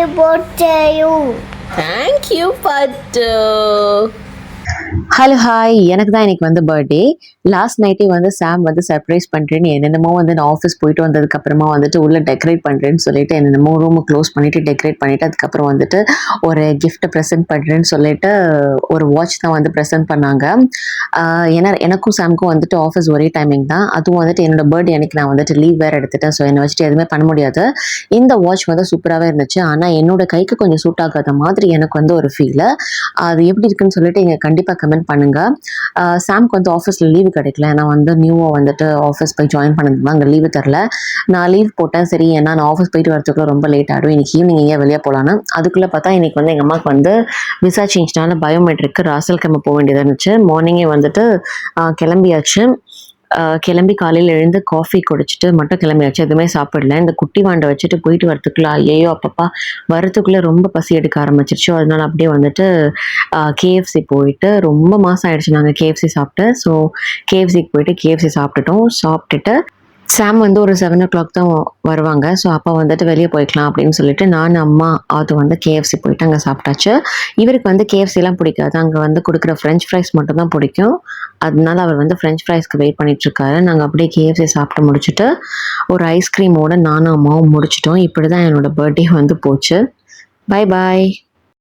birthday you. Thank you, Pattu. Hello hi, எனக்கு தான் இன்னைக்கு வந்து பர்த்டே. லாஸ்ட் நைட்டே வந்து சாம் வந்து சர்ப்ரைஸ் பண்ணுறேன்னு என்னென்னமோ வந்து நான் ஆஃபீஸ் போயிட்டு வந்ததுக்கப்புறமா வந்துட்டு உள்ளே டெக்கரேட் பண்ணுறேன்னு சொல்லிட்டு என்னென்னமோ ரூமை க்ளோஸ் பண்ணிவிட்டு டெக்கரேட் பண்ணிவிட்டு அதுக்கப்புறம் வந்துட்டு ஒரு கிஃப்ட்டை ப்ரெசென்ட் பண்ணுறேன்னு சொல்லிட்டு ஒரு வாட்ச் தான் வந்து ப்ரெசென்ட் பண்ணாங்க. ஏன்னா எனக்கும் சாம்க்கும் வந்துட்டு ஆஃபீஸ் ஒரே டைமிங் தான். அதுவும் வந்துட்டு என்னோட பர்த்டே அன்னைக்கு நான் வந்துட்டு லீவ் வேறு எடுத்துட்டேன். ஸோ என்னை வச்சுட்டு எதுவுமே பண்ண முடியாது. இந்த வாட்ச் வந்து சூப்பராகவே இருந்துச்சு. ஆனால் என்னோட கைக்கு கொஞ்சம் சூட் ஆகாத மாதிரி எனக்கு வந்து ஒரு ஃபீல். அது எப்படி இருக்குன்னு சொல்லிட்டு இங்கே கண்டிப்பாக கமெண்ட் பண்ணுங்கள். சாம்க்கு வந்து ஆஃபீஸில் லீவு கிடைக்கல. நான் வந்து நியூவாக வந்துட்டு ஆஃபீஸ் போய் ஜாயின் பண்ணது அங்கே லீவு தரல. நான் லீவ் போட்டேன். சரி, ஏன்னா நான் ஆஃபீஸ் போயிட்டு வரதுக்குள்ள ரொம்ப லேட் ஆகிடும், இன்றைக்கி ஈவினிங் எங்கேயா வெளியே போகலான்னு. அதுக்குள்ளே பார்த்தா இன்றைக்கி வந்து எங்கள் அம்மாவுக்கு வந்து விசா சேஞ்ச்னால பயோமெட்ரிக்கு ராசல்கிழமை போக வேண்டியதாக இருந்துச்சு. மார்னிங்கே வந்துட்டு கிளம்பியாச்சு. கிளம்பி காலையில் எழுந்து காஃபி குடிச்சிட்டு மட்டும் கிளம்பியாச்சு. எதுவுமே சாப்பிடல. இந்த குட்டி வாண்டை வச்சுட்டு போயிட்டு வரத்துக்குள்ளே ஐயோ அப்பப்பா வரத்துக்குள்ளே ரொம்ப பசி எடுக்க ஆரம்பிச்சிருச்சு. அதனால அப்படியே வந்துட்டு கேஎஃப்சி போயிட்டு ரொம்ப மாதம் ஆயிடுச்சு நாங்கள் கேஎஃப்சி சாப்பிட்டு. ஸோ கேஎஃப்சிக்கு போயிட்டு கேஎஃப்சி சாப்பிட்டுட்டு சாம் வந்து ஒரு 7 o'clock தான் வருவாங்க. ஸோ அப்போ வந்துட்டு வெளியே போய்க்கலாம் அப்படின்னு சொல்லிட்டு நான் அம்மா அது வந்து கேஎஃப்சி போயிட்டு அங்கே சாப்பிட்டாச்சு. இவருக்கு வந்து கேஎஃப்சிலாம் பிடிக்காது. அங்கே வந்து கொடுக்குற ஃப்ரெஞ்ச் ஃப்ரைஸ் மட்டும் தான் பிடிக்கும். அதனால அவர் வந்து ஃப்ரெஞ்ச் ஃப்ரைஸ்க்கு வெயிட் பண்ணிகிட்ருக்காரு. நாங்கள் அப்படியே கேஎஃப்சி சாப்பிட்டு முடிச்சுட்டு ஒரு ஐஸ்கிரீமோடு நானும் அம்மாவும் முடிச்சிட்டோம். இப்படி தான் என்னோடய பர்த்டே வந்து போச்சு. Bye bye.